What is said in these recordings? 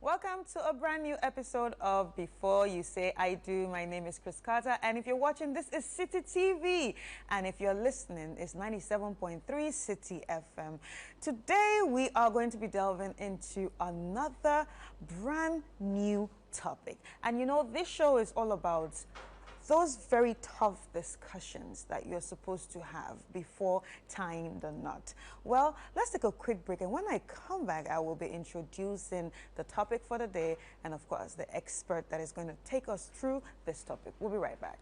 Welcome to a brand new episode of Before You Say I Do. My name is Chris Carter, and if you're watching, this is Citi TV, and if you're listening, it's 97.3 Citi FM. Today, we are going to be delving into another brand new topic. And you know, this show is all about those very tough discussions that you're supposed to have before tying the knot. Well, let's take a quick break, and when I come back, I will be introducing the topic for the day and, of course, the expert that is going to take us through this topic. We'll be right back.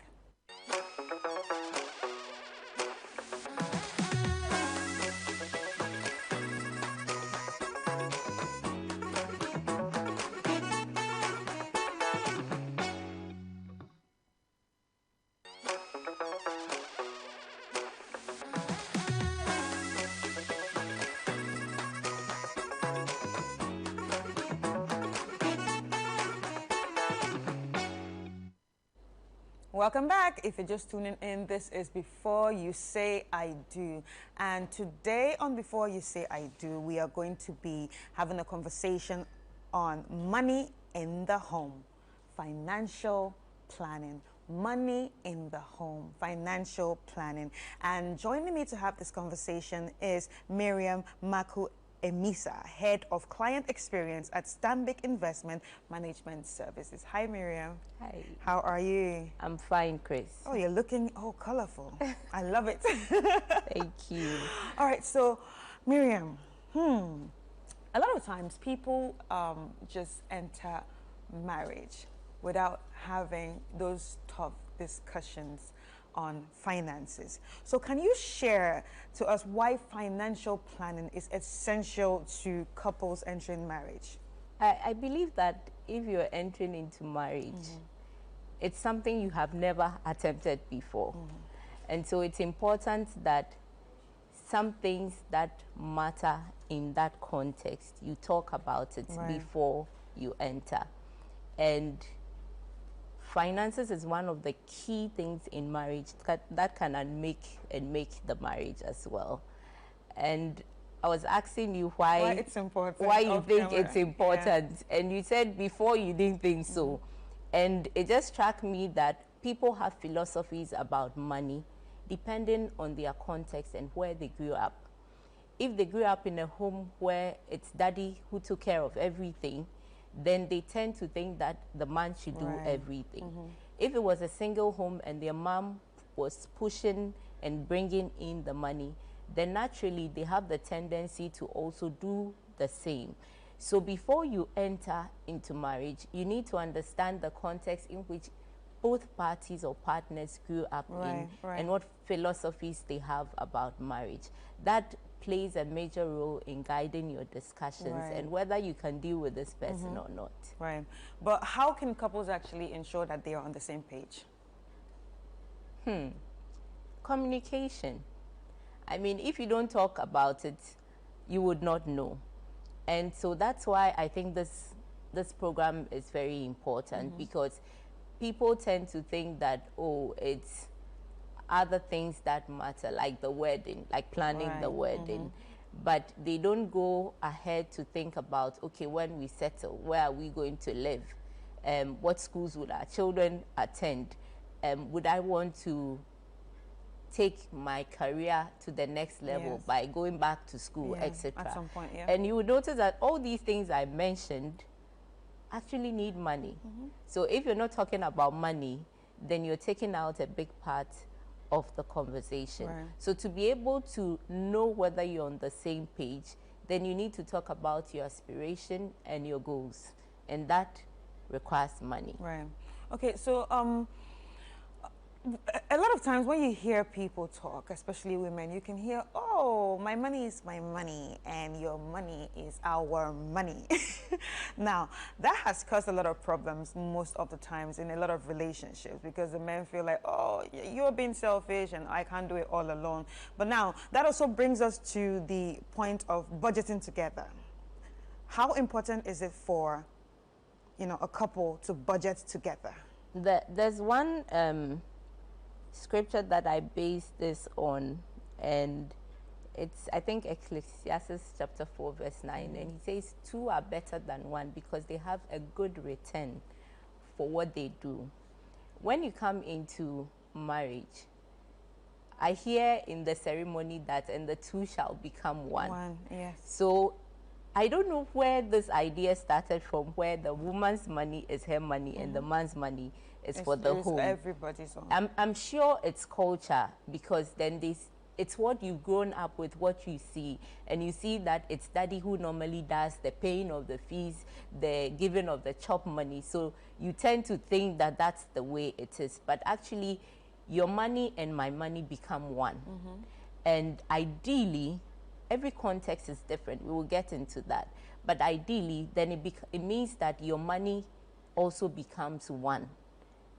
Welcome back. If you're just tuning in, this is Before You Say I Do. And today on Before You Say I Do, we are going to be having a conversation on money in the home, financial planning. Money in the home, financial planning. And joining me to have this conversation is Miriam Maku Emisa, Head of Client Experience at Stanbic Investment Management Services. Hi, Miriam. Hi. How are you? I'm fine, Chris. Oh, you're looking colorful. I love it. Thank you. All right, so Miriam, a lot of times people just enter marriage without having those tough discussions on finances. So can you share to us why financial planning is essential to couples entering marriage? I believe that if you're entering into marriage, it's something you have never attempted before. And so it's important that some things that matter in that context, you talk about it before you enter. And finances is one of the key things in marriage that can make the marriage as well. And I was asking you why it's important, why you think it's important, and you said before you didn't think so. And it just struck me that people have philosophies about money depending on their context and where they grew up. If they grew up in a home where it's daddy who took care of everything, then they tend to think that the man should do everything. If it was a single home and their mom was pushing and bringing in the money, then naturally they have the tendency to also do the same. So before you enter into marriage, you need to understand the context in which both parties or partners grew up in and what philosophies they have about marriage. That plays a major role in guiding your discussions and whether you can deal with this person or not. Right. But how can couples actually ensure that they are on the same page? Communication. I mean, if you don't talk about it, you would not know. And so that's why I think this program is very important, because people tend to think that, oh, it's other things that matter, like the wedding, like planning the wedding. But they don't go ahead to think about, okay, when we settle, where are we going to live? What schools would our children attend? Would I want to take my career to the next level by going back to school, etc.? At some point, And you would notice that all these things I mentioned actually need money. So if you're not talking about money, then you're taking out a big part of the conversation. So to be able to know whether you're on the same page, then you need to talk about your aspiration and your goals, and that requires money. Okay, so a lot of times when you hear people talk, especially women, you can hear, oh, my money is my money and your money is our money. Now, that has caused a lot of problems most of the times in a lot of relationships, because the men feel like, oh, you're being selfish and I can't do it all alone. But now, that also brings us to the point of budgeting together. How important is it for, a couple to budget together? There's one scripture that I base this on, and It's, I think, Ecclesiastes chapter 4, verse 9, and he says, two are better than one because they have a good return for what they do. When you come into marriage, I hear in the ceremony that, and the two shall become one. One, yes. So I don't know where this idea started from, where the woman's money is her money and the man's money is for the home. Everybody's own. I'm sure it's culture, because then it's what you've grown up with, what you see, and you see that it's daddy who normally does the paying of the fees, the giving of the chop money. So you tend to think that that's the way it is, but actually your money and my money become one. And ideally, every context is different. We will get into that. But ideally, then it means that your money also becomes one.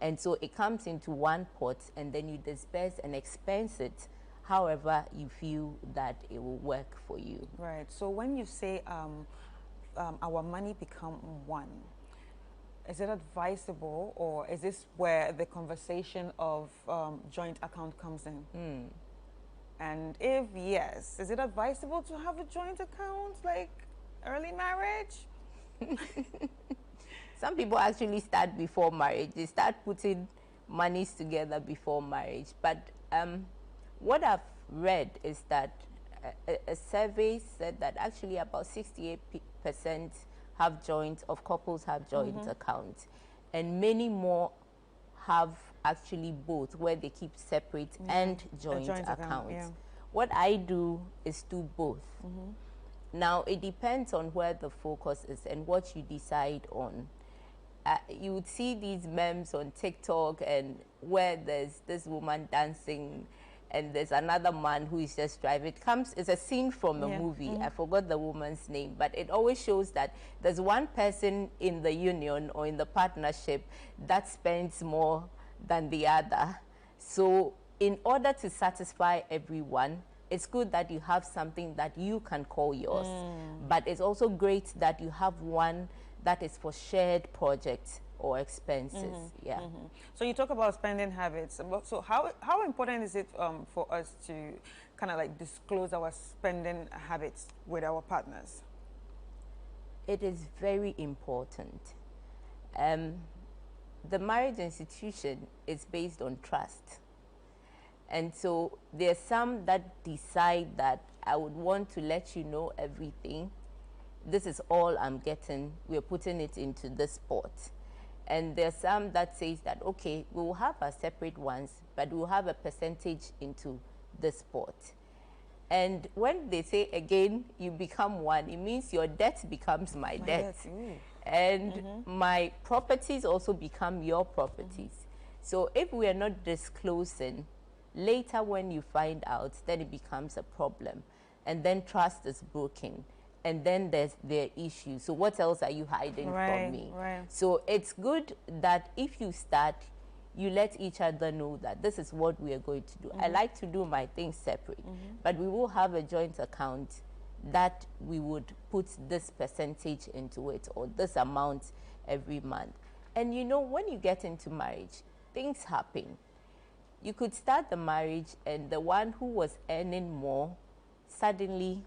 And so it comes into one pot, and then you disperse and expense it however you feel that it will work for you. Right. So when you say our money become one, is it advisable, or is this where the conversation of joint account comes in? And if yes, is it advisable to have a joint account, like early marriage? Some people actually start before marriage. They start putting monies together before marriage. But what I've read is that a survey said that actually about 68% of couples have joint accounts, and many more have actually both, where they keep separate and joint accounts. What I do is do both. Now it depends on where the focus is and what you decide on. You would see these memes on TikTok, and where there's this woman dancing and there's another man who is just driving. It's a scene from a movie. I forgot the woman's name, but it always shows that there's one person in the union or in the partnership that spends more than the other. So in order to satisfy everyone, it's good that you have something that you can call yours. But it's also great that you have one that is for shared projects or expenses. So you talk about spending habits. So how important is it for us to kind of like disclose our spending habits with our partners? It is very important. The marriage institution is based on trust. And so there's some that decide that I would want to let you know everything. This is all I'm getting. We're putting it into this pot. And there's some that says that, okay, we will have our separate ones, but we'll have a percentage into this pot. And when they say, again, you become one, it means your debt becomes my debt. And my properties also become your properties. So if we are not disclosing, later when you find out, then it becomes a problem. And then trust is broken. And then there's their issues. So what else are you hiding from me? So it's good that if you start, you let each other know that this is what we are going to do. I like to do my things separate, but we will have a joint account that we would put this percentage into it, or this amount every month. And you know, when you get into marriage, things happen. You could start the marriage and the one who was earning more, suddenly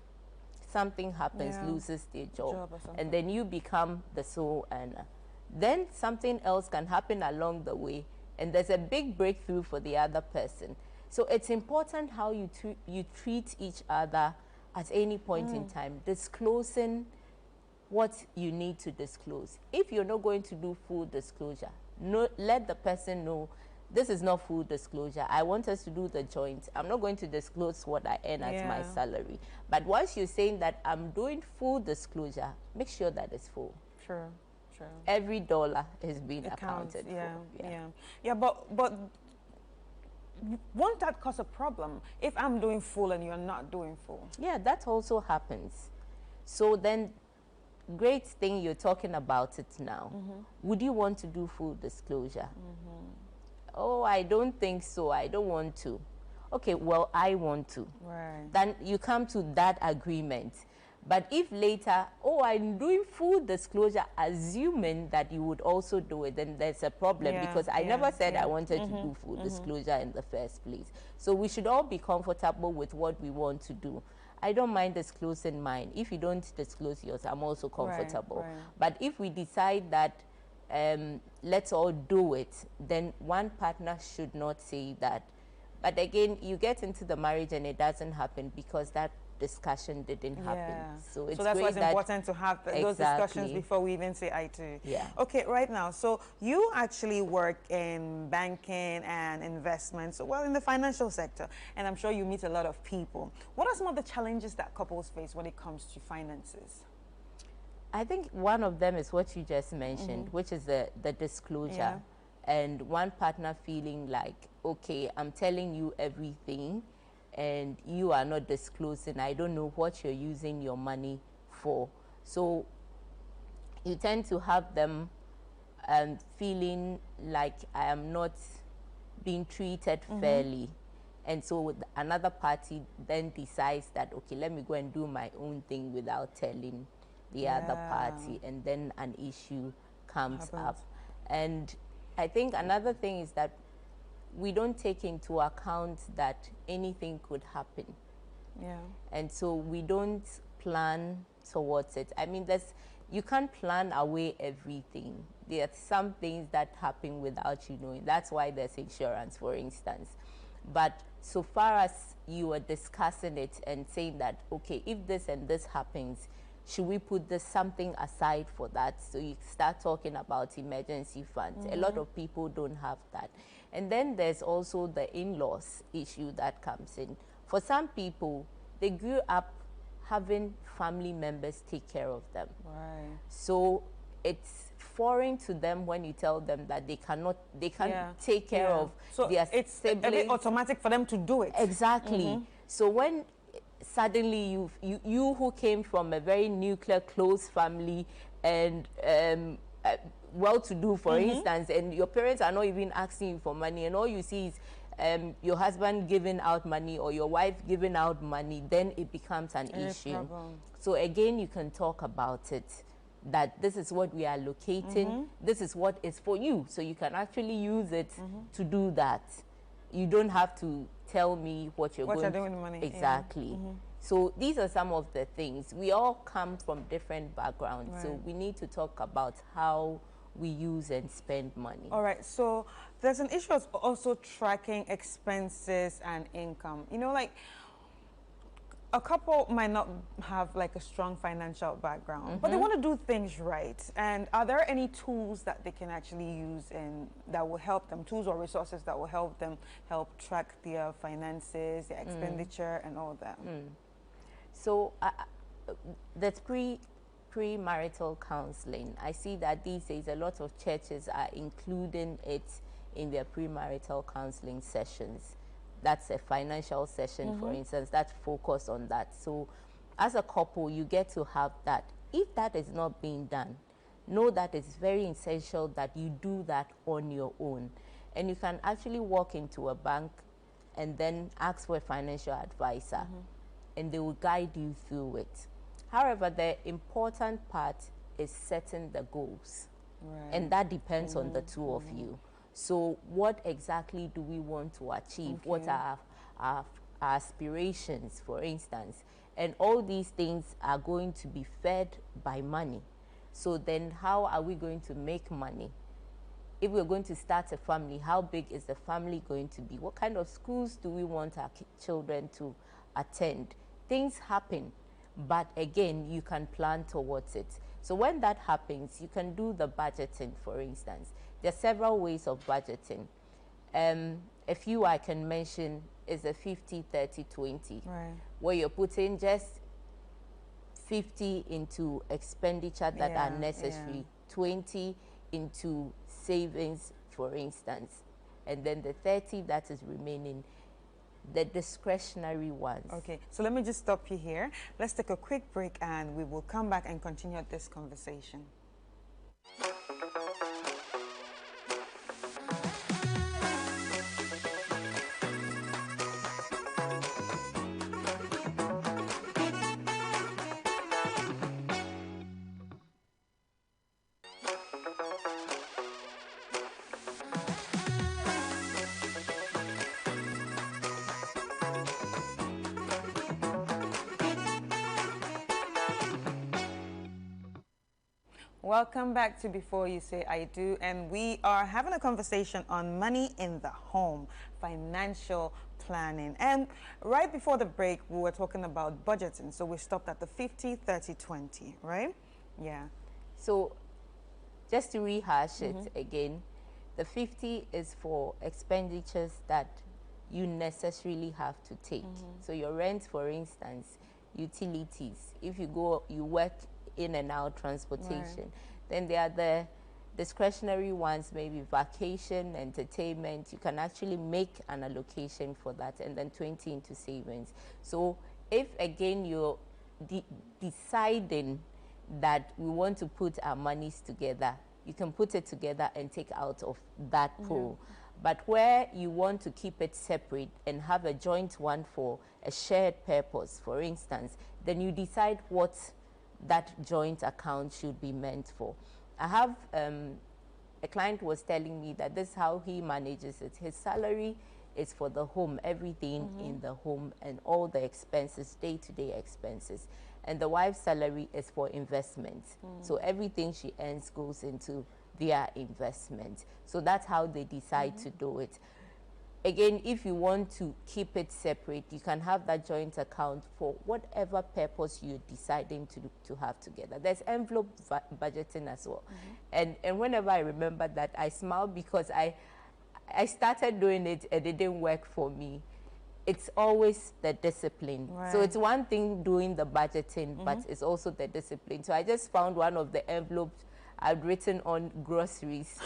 something happens, loses their job, and then you become the sole earner. Then something else can happen along the way, and there's a big breakthrough for the other person. So it's important how you treat each other at any point in time, disclosing what you need to disclose. If you're not going to do full disclosure, let the person know, this is not full disclosure. I want us to do the joint. I'm not going to disclose what I earn as my salary. But once you're saying that I'm doing full disclosure, make sure that it's full. True. Every dollar is being accounted for. Yeah, but won't that cause a problem if I'm doing full and you're not doing full? Yeah, that also happens. So then, great thing you're talking about it now. Would you want to do full disclosure? Oh, I don't think so. I don't want to. Okay, well, I want to. Then you come to that agreement. But if later, oh, I'm doing full disclosure, assuming that you would also do it, then there's a problem, because I never said I wanted to do full disclosure in the first place. So we should all be comfortable with what we want to do. I don't mind disclosing mine. If you don't disclose yours, I'm also comfortable. Right. But if we decide that let's all do it, then one partner should not say that. But again, you get into the marriage and it doesn't happen because that discussion didn't happen. So it's that's why great it's important to have those discussions before we even say I too. Yeah. Okay, right now, so you actually work in banking and investments, well, in the financial sector, and I'm sure you meet a lot of people. What are some of the challenges that couples face when it comes to finances? I think one of them is what you just mentioned, which is the disclosure. Yeah. And one partner feeling like, okay, I'm telling you everything and you are not disclosing. I don't know what you're using your money for. So you tend to have them feeling like I am not being treated fairly. And so another party then decides that, okay, let me go and do my own thing without telling the other party. And then an issue comes up. And I think another thing is that we don't take into account that anything could happen. Yeah. And so we don't plan towards it. I mean, you can't plan away everything. There are some things that happen without you knowing. That's why there's insurance, for instance. But so far as you are discussing it and saying that, okay, if this and this happens, should we put something aside for that? So you start talking about emergency funds. A lot of people don't have that. And then there's also the in-laws issue that comes in. For some people, they grew up having family members take care of them. Right. So it's foreign to them when you tell them that they can't take care of their siblings. It's a bit automatic for them to do it. Exactly. So when suddenly you who came from a very nuclear close family and well-to-do, for instance, and your parents are not even asking you for money, and all you see is your husband giving out money or your wife giving out money, then it becomes an issue. Problem. So again, you can talk about it, that this is what we are allocating, this is what is for you, so you can actually use it to do that. You don't have to tell me what you're doing with the money. Exactly. So these are some of the things. We all come from different backgrounds, so we need to talk about how we use and spend money. All right, so there's an issue of also tracking expenses and income. You know, like a couple might not have like a strong financial background, but they want to do things right. And are there any tools that they can actually use and that will help them, tools or resources that will help them track their finances, their expenditure and all that? So that's premarital counseling. I see that these days a lot of churches are including it in their premarital counseling sessions. That's a financial session, for instance, that's focused on that. So as a couple, you get to have that. If that is not being done, know that it's very essential that you do that on your own. And you can actually walk into a bank and then ask for a financial advisor, and they will guide you through it. However, the important part is setting the goals. And that depends on the two of you. So what exactly do we want to achieve? What are our aspirations, for instance? And all these things are going to be fed by money. So then how are we going to make money? If we're going to start a family, how big is the family going to be? What kind of schools do we want our children to attend? Things happen, but again, you can plan towards it. So when that happens, you can do the budgeting, for instance. There are several ways of budgeting. A few I can mention is a 50, 30, 20, where you're putting just 50 into expenditure that are necessary, 20 into savings, for instance, and then the 30 that is remaining, the discretionary ones. Okay, so let me just stop you here. Let's take a quick break and we will come back and continue this conversation. Welcome back to Before You Say I Do, and we are having a conversation on money in the home, financial planning. And right before the break, we were talking about budgeting, so we stopped at the 50, 30, 20, right? Yeah. So just to rehash it again, the 50 is for expenditures that you necessarily have to take. So your rent, for instance, utilities, if you work in and out, transportation. Then there are the discretionary ones, maybe vacation, entertainment. You can actually make an allocation for that, and then 20 into savings. So if again you're deciding that we want to put our monies together, you can put it together and take out of that pool. But where you want to keep it separate and have a joint one for a shared purpose, for instance, then you decide what that joint account should be meant for. I have a client was telling me that this is how he manages it. His salary is for the home, everything in the home and all the expenses, day-to-day expenses. And the wife's salary is for investments. So everything she earns goes into their investment. So that's how they decide to do it. Again, if you want to keep it separate, you can have that joint account for whatever purpose you're deciding to have together. There's envelope budgeting as well. And whenever I remember that, I smile because I started doing it and it didn't work for me. It's always the discipline. Right. So it's one thing doing the budgeting, but it's also the discipline. So I just found one of the envelopes I'd written on groceries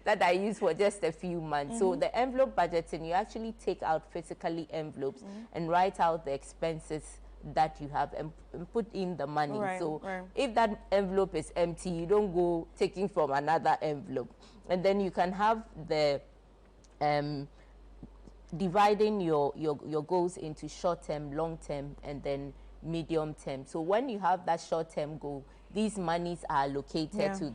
that I use for just a few months. So the envelope budgeting, you actually take out physically envelopes and write out the expenses that you have and put in the money. So if that envelope is empty, you don't go taking from another envelope. And then you can have the dividing your goals into short-term, long-term, and then medium-term. So when you have that short-term goal, these monies are allocated to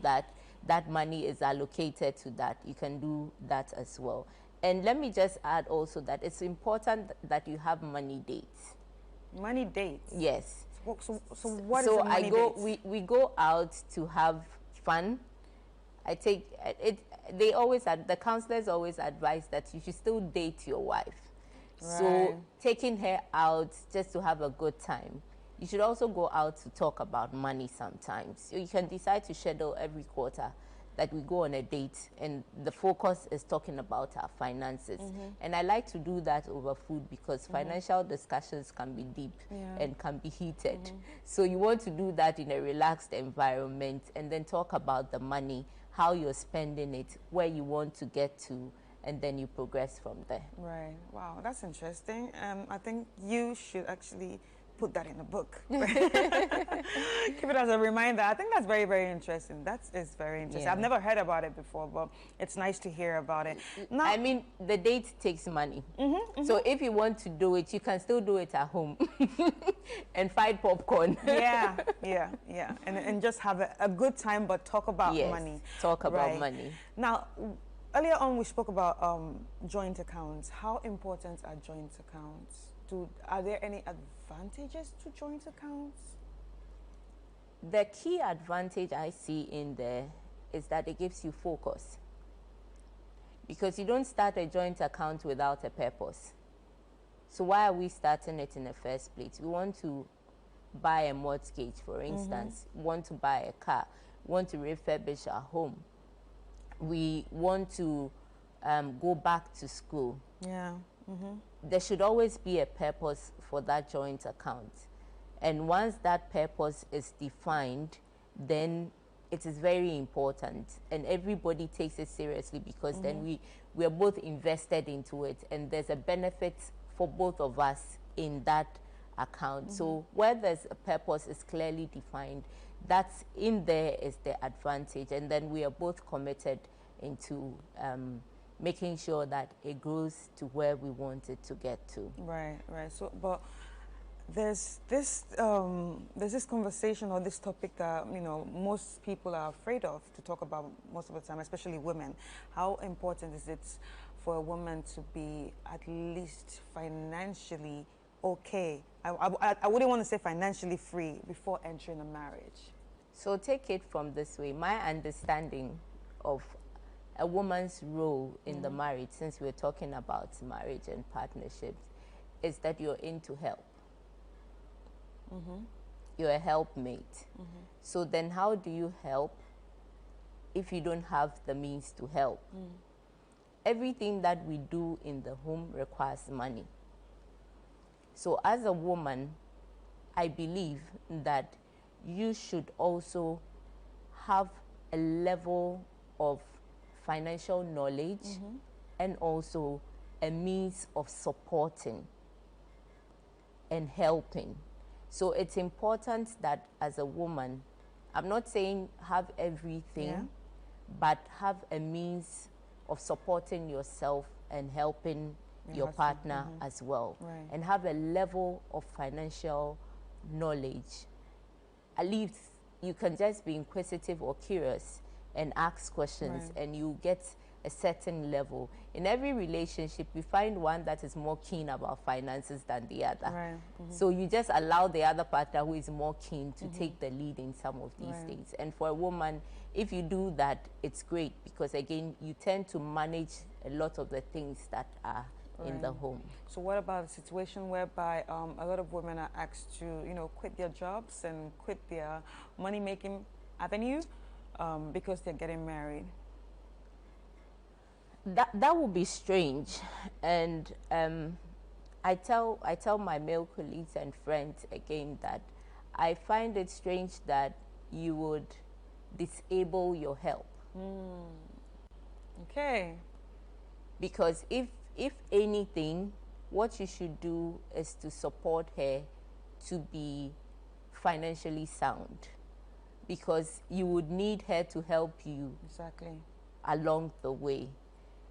that money is allocated to that. You can do that as well. And let me just add also that it's important that you have money dates. Money dates? Yes. So what is a money date? We go out to have fun. I take it. The counselors always advise that you should still date your wife. Right. So taking her out just to have a good time. You should also go out to talk about money sometimes. So you can decide to schedule every quarter that we go on a date and the focus is talking about our finances. And I like to do that over food because financial discussions can be deep and can be heated. So you want to do that in a relaxed environment and then talk about the money, how you're spending it, where you want to get to, and then you progress from there. Right. Wow, that's interesting. I think you should actually put that in a book. Keep it as a reminder. I think that's very, very interesting. That is very interesting. I've never heard about it before, but it's nice to hear about it. Now, I mean, the date takes money. So if you want to do it, you can still do it at home and find popcorn. And just have a good time, but talk about money. Talk about money. Now, earlier on, we spoke about joint accounts. How important are joint accounts? Are there any advantages to joint accounts? The key advantage I see in there is that it gives you focus. Because you don't start a joint account without a purpose. So why are we starting it in the first place? We want to buy a mortgage, for instance. We want to buy a car. We want to refurbish our home. We want to go back to school. There should always be a purpose for that joint account. And once that purpose is defined, then it is very important. And everybody takes it seriously because then we are both invested into it. And there's a benefit for both of us in that account. So where there's a purpose is clearly defined, that's in there is the advantage. And then we are both committed into making sure that it grows to where we want it to get to. Right. So, but there's this conversation or this topic that most people are afraid of to talk about most of the time, especially women. How important is it for a woman to be at least financially okay? I wouldn't want to say financially free before entering a marriage. So take it from this way. My understanding of a woman's role in the marriage, since we're talking about marriage and partnerships, is that you're in to help. You're a helpmate. So then how do you help if you don't have the means to help? Everything that we do in the home requires money. So as a woman, I believe that you should also have a level of financial knowledge and also a means of supporting and helping. So it's important that as a woman, I'm not saying have everything, but have a means of supporting yourself and helping your partner as well. And have a level of financial knowledge. At least you can just be inquisitive or curious and ask questions, and you get a certain level. In every relationship, we find one that is more keen about finances than the other. So you just allow the other partner who is more keen to take the lead in some of these things. And for a woman, if you do that, it's great, because again, you tend to manage a lot of the things that are in the home. So what about a situation whereby a lot of women are asked to, quit their jobs and quit their money-making avenue because they're getting married? That would be strange, and I tell my male colleagues and friends again that I find it strange that you would disable your help. Okay. Because if anything, what you should do is to support her to be financially sound, because you would need her to help you along the way.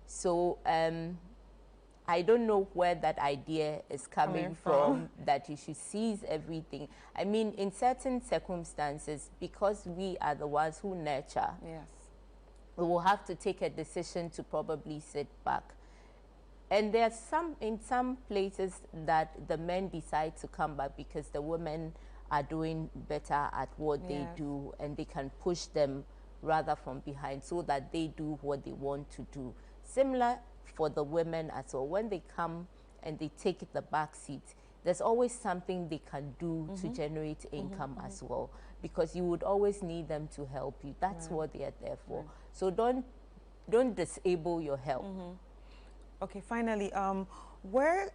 So I don't know where that idea is coming from, that you should seize everything. I mean, in certain circumstances, because we are the ones who nurture, we will have to take a decision to probably sit back. And there's in some places that the men decide to come back because the women are doing better at what they do, and they can push them rather from behind so that they do what they want to do. Similar for the women as well. When they come and they take the back seat, there's always something they can do to generate income as well, because you would always need them to help you. That's what they are there for. So don't disable your help. Okay, finally, where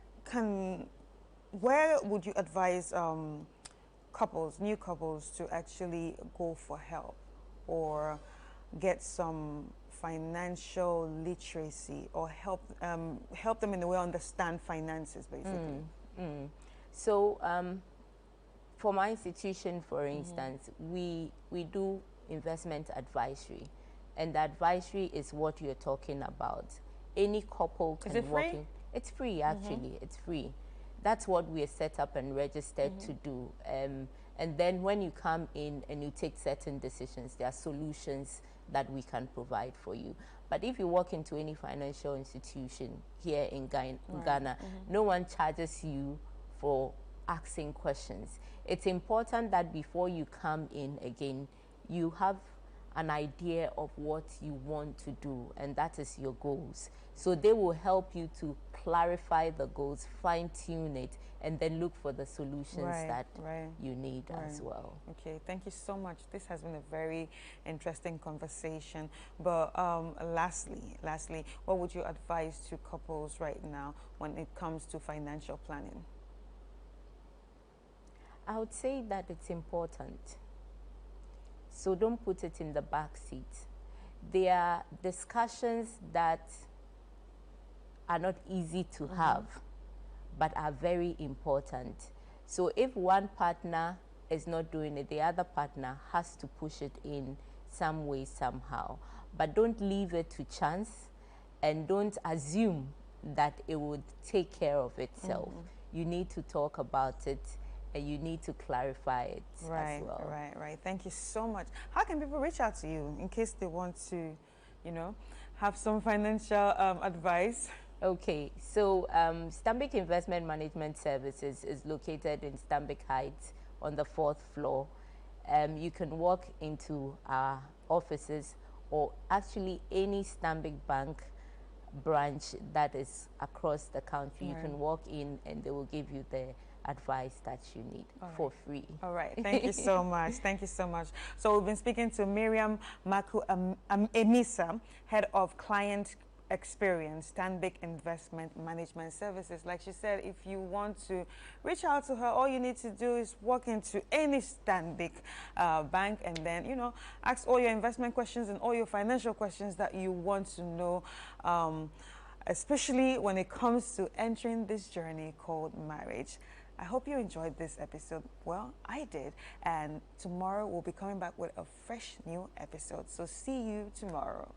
would you advise new couples to actually go for help or get some financial literacy, or help them in the way understand finances, basically? So for my institution, for instance, we do investment advisory, and the advisory is what you're talking about. Any couple can walk in. It's free, actually. It's free. That's what we are set up and registered to do. And then when you come in and you take certain decisions, there are solutions that we can provide for you. But if you walk into any financial institution here in Ghana, no one charges you for asking questions. It's important that before you come in again, you have an idea of what you want to do, and that is your goals. So they will help you to clarify the goals, fine-tune it, and then look for the solutions that you need as well. Okay, thank you so much. This has been a very interesting conversation. But lastly, what would you advise to couples right now when it comes to financial planning? I would say that it's important. So don't put it in the back seat. There are discussions that are not easy to have, but are very important. So if one partner is not doing it, the other partner has to push it in some way, somehow. But don't leave it to chance, and don't assume that it would take care of itself. You need to talk about it, and you need to clarify it as well. Right. Thank you so much. How can people reach out to you in case they want to, have some financial advice? Okay, so Stanbic Investment Management Services is located in Stanbic Heights on the 4th floor. You can walk into our offices or actually any Stanbic Bank branch that is across the country. Right. You can walk in and they will give you the advice that you need for free. All right. Thank you so much. Thank you so much. So we've been speaking to Miriam Maku Emisa, Head of Client Experience, Stanbic Investment Management Services. Like she said, if you want to reach out to her, all you need to do is walk into any Stanbic bank and then, you know, ask all your investment questions and all your financial questions that you want to know, especially when it comes to entering this journey called marriage. I hope you enjoyed this episode. Well, I did. And tomorrow we'll be coming back with a fresh new episode. So see you tomorrow.